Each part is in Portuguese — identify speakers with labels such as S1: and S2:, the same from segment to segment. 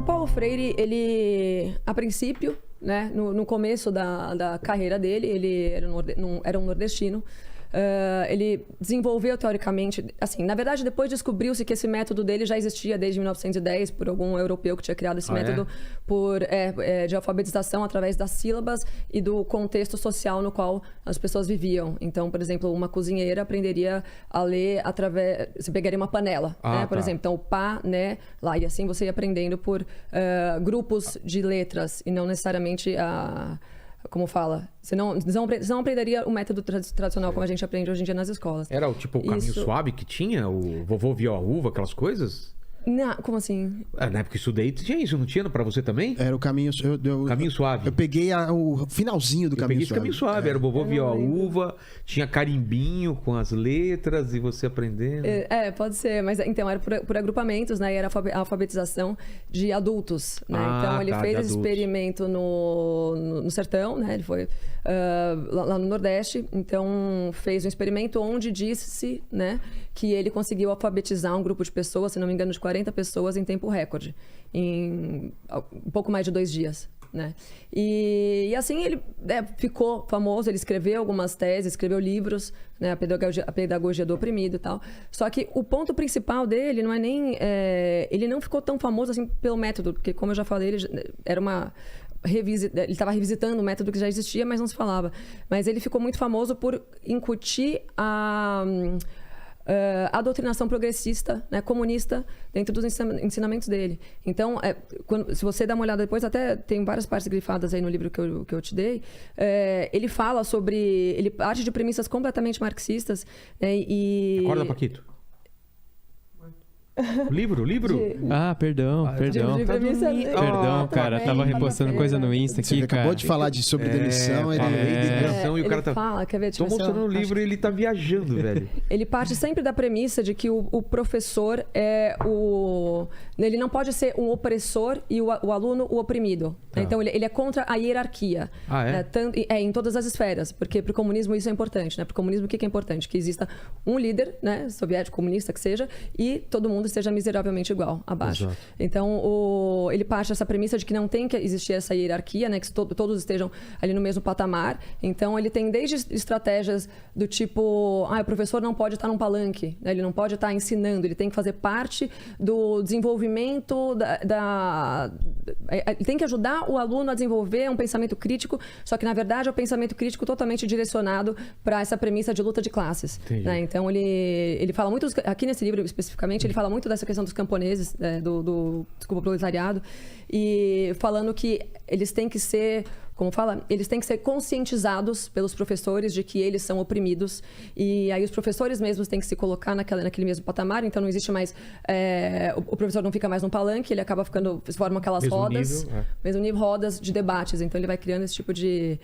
S1: O Paulo Freire, ele, a princípio, né, no começo da carreira dele, ele era um nordestino. Ele desenvolveu teoricamente, assim, na verdade depois descobriu-se que esse método dele já existia desde 1910 por algum europeu que tinha criado esse método de alfabetização através das sílabas e do contexto social no qual as pessoas viviam. Então, por exemplo, uma cozinheira aprenderia a ler através, você pegaria uma panela, né, por exemplo, então o pá, né, lá, e assim você ia aprendendo por grupos de letras e não necessariamente como fala, você não aprenderia o método tradicional como a gente aprende hoje em dia nas escolas.
S2: Era o caminho suave que tinha? O vovô viu a uva, aquelas coisas?
S1: Não, como assim?
S2: Na época que eu estudei, tinha isso, não tinha pra você também?
S3: Era o caminho...
S2: Caminho suave.
S3: Eu peguei o finalzinho do caminho suave. Eu peguei esse
S2: caminho suave, era o vovô viu a uva, tinha carimbinho com as letras e você aprendendo.
S1: Pode ser, mas então era por agrupamentos, né? E era a alfabetização de adultos, né? Então ele fez esse experimento no sertão, né? Ele foi lá no Nordeste, então fez um experimento onde disse-se, né, que ele conseguiu alfabetizar um grupo de pessoas, se não me engano, de 40 pessoas em tempo recorde, em um pouco mais de 2 dias. Né? E assim ele ficou famoso, ele escreveu algumas teses, escreveu livros, né? A pedagogia do oprimido e tal. Só que o ponto principal dele não é nem... ele não ficou tão famoso assim pelo método, porque como eu já falei, ele estava revisitando um método que já existia, mas não se falava. Mas ele ficou muito famoso por incutir a doutrinação progressista, né, comunista, dentro dos ensinamentos dele. Então, se você dá uma olhada depois, até tem várias partes grifadas aí no livro que eu te dei, ele fala sobre... Ele parte de premissas completamente marxistas, né, e...
S2: Acorda, Paquito. Livro?
S4: Perdão. Perdão, cara. Tava repostando coisa no Insta aqui,
S3: Você acabou de falar sobre demissão.
S2: E o cara tá...
S1: Fala, quer ver?
S2: Tô mostrando o livro e ele tá viajando, velho.
S1: Ele parte sempre da premissa de que o professor ele não pode ser um opressor e o aluno o oprimido. Tá. Então, ele é contra a hierarquia. Né? Em todas as esferas. Porque pro comunismo isso é importante. Né? Pro comunismo o que é importante? Que exista um líder, né, soviético, comunista, que seja, e todo mundo esteja miseravelmente igual, abaixo. Exato. Então, ele parte dessa premissa de que não tem que existir essa hierarquia, né? Que todos estejam ali no mesmo patamar. Então, ele tem desde estratégias do tipo... o professor não pode estar num palanque, né? Ele não pode estar ensinando, ele tem que fazer parte do desenvolvimento ele tem que ajudar o aluno a desenvolver um pensamento crítico, só que, na verdade, é um pensamento crítico totalmente direcionado para essa premissa de luta de classes. Né? Então, ele fala muito... Aqui nesse livro, especificamente, ele fala muito dessa questão dos camponeses, desculpa, proletariado, e falando que eles têm que ser... Como fala, eles têm que ser conscientizados pelos professores de que eles são oprimidos, e aí os professores mesmos têm que se colocar naquele mesmo patamar. Então não existe mais... o professor não fica mais num palanque, ele acaba formam aquelas rodas, mesmo nível, rodas de debates. Então ele vai criando esse tipo de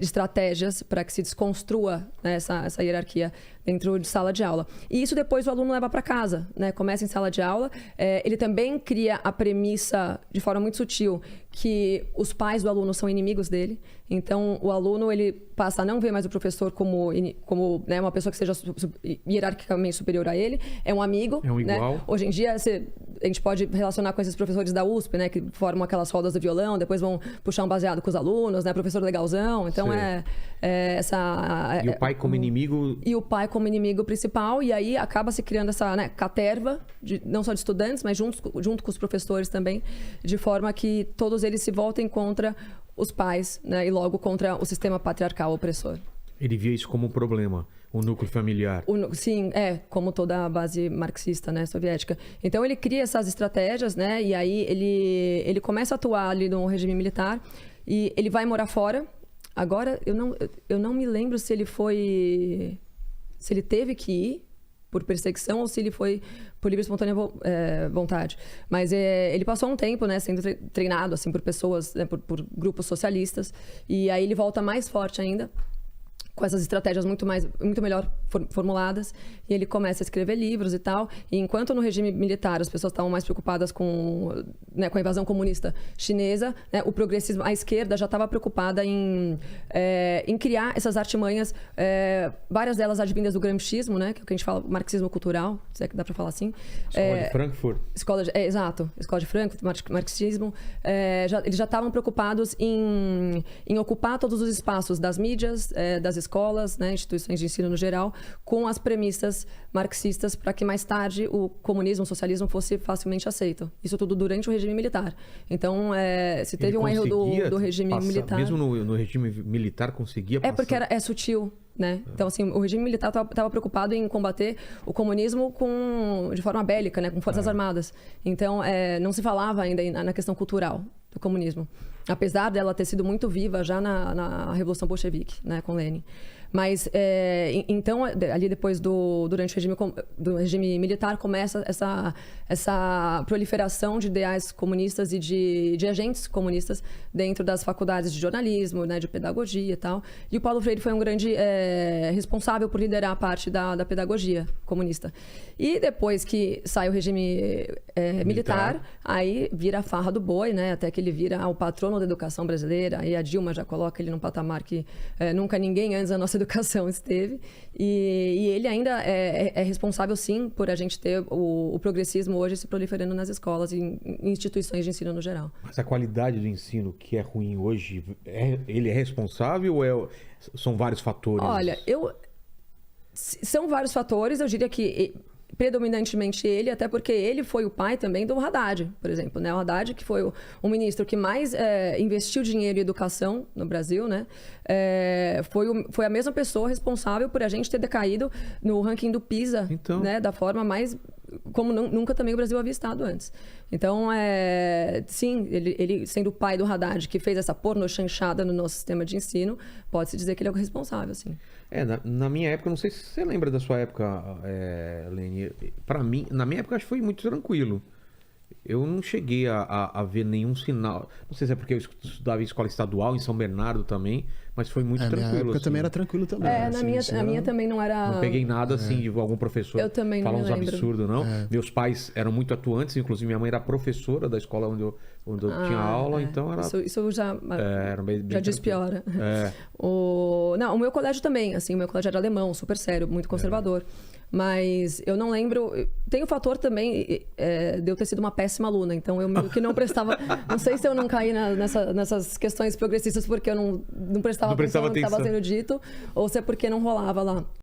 S1: estratégias para que se desconstrua, né, essa hierarquia dentro de sala de aula. E isso depois o aluno leva para casa, né? Começa em sala de aula. Ele também cria a premissa, de forma muito sutil, que os pais do aluno são inimigos dele. Então, o aluno ele passa a não ver mais o professor como né, uma pessoa que seja hierarquicamente superior a ele. É um amigo. É um igual. Né? Hoje em dia, a gente pode relacionar com esses professores da USP, né, que formam aquelas rodas do violão, depois vão puxar um baseado com os alunos, né? Professor legalzão. Então,
S2: E o pai como inimigo...
S1: E o pai como inimigo principal. E aí, acaba se criando essa, né, caterva, não só de estudantes, mas junto com os professores também, de forma que todos eles se voltem contra os pais, né, e logo contra o sistema patriarcal opressor.
S2: Ele via isso como um problema, o núcleo familiar.
S1: Sim, como toda a base marxista, né, soviética. Então ele cria essas estratégias, né, e aí ele começa a atuar ali no regime militar e ele vai morar fora. Agora, eu não me lembro se ele teve que ir por perseguição ou se ele foi por livre e espontânea vontade. Mas ele passou um tempo, né, sendo treinado assim, por pessoas, né, por grupos socialistas. E aí ele volta mais forte ainda com essas estratégias muito melhor formuladas, e ele começa a escrever livros e tal. E enquanto no regime militar as pessoas estavam mais preocupadas com a invasão comunista chinesa, né, o progressismo, a esquerda já estava preocupada em criar essas artimanhas, várias delas advindas do gramscismo, né, que é o que a gente fala, marxismo cultural, se é que dá para falar assim.
S2: Escola de Frankfurt.
S1: Exato, Escola de Frankfurt, marxismo. Eles já estavam preocupados em ocupar todos os espaços das mídias, das escolas, né, instituições de ensino no geral, com as premissas marxistas para que mais tarde o comunismo, o socialismo fosse facilmente aceito. Isso tudo durante o regime militar. Então, se teve um erro do regime militar...
S2: Mesmo no regime militar conseguia passar?
S1: Porque é sutil, né? Então, assim, o regime militar estava preocupado em combater o comunismo de forma bélica, né? Com forças armadas. Então, não se falava ainda na questão cultural do comunismo. Apesar dela ter sido muito viva já na Revolução Bolchevique, né? Com Lenin. Mas, então, ali depois durante o regime militar, começa essa proliferação de ideais comunistas e de agentes comunistas dentro das faculdades de jornalismo, né, de pedagogia e tal. E o Paulo Freire foi um grande responsável por liderar a parte da pedagogia comunista. E depois que sai o regime militar, aí vira a farra do boi, né, até que ele vira o patrono da educação brasileira. Aí a Dilma já coloca ele num patamar que nunca ninguém antes da nossa educação esteve, e ele ainda é responsável, sim, por a gente ter o progressismo hoje se proliferando nas escolas e em instituições de ensino no geral.
S2: Mas a qualidade do ensino que é ruim hoje, ele é responsável ou são vários fatores?
S1: Olha, são vários fatores, eu diria que predominantemente ele, até porque ele foi o pai também do Haddad, por exemplo, né? O Haddad, que foi o ministro que mais investiu dinheiro em educação no Brasil, né? Foi a mesma pessoa responsável por a gente ter decaído no ranking do PISA, então, né? Da forma mais... como nunca também o Brasil havia estado antes. Então, sim, ele sendo o pai do Haddad, que fez essa pornochanchada no nosso sistema de ensino, pode-se dizer que ele é o responsável, sim.
S2: Na minha época, não sei se você lembra da sua época, Lene, para mim, na minha época, acho que foi muito tranquilo. Eu não cheguei a ver nenhum sinal. Não sei se é porque eu estudava em escola estadual, em São Bernardo também, mas foi muito tranquilo. Na época
S3: assim. Também era tranquilo também.
S1: Na minha também não era...
S2: Não peguei nada assim de algum professor falar uns absurdos, não. Meus pais eram muito atuantes, inclusive minha mãe era professora da escola onde eu tinha aula, então era...
S1: Isso já
S2: bem
S1: despiora. O meu colégio também, assim, o meu colégio era alemão, super sério, muito conservador. Mas eu não lembro... Tem o fator também de eu ter sido uma péssima aluna, então eu meio que não prestava... Não sei se eu não caí nessas questões progressistas porque eu não prestava atenção no que estava sendo dito, ou se é porque não rolava lá.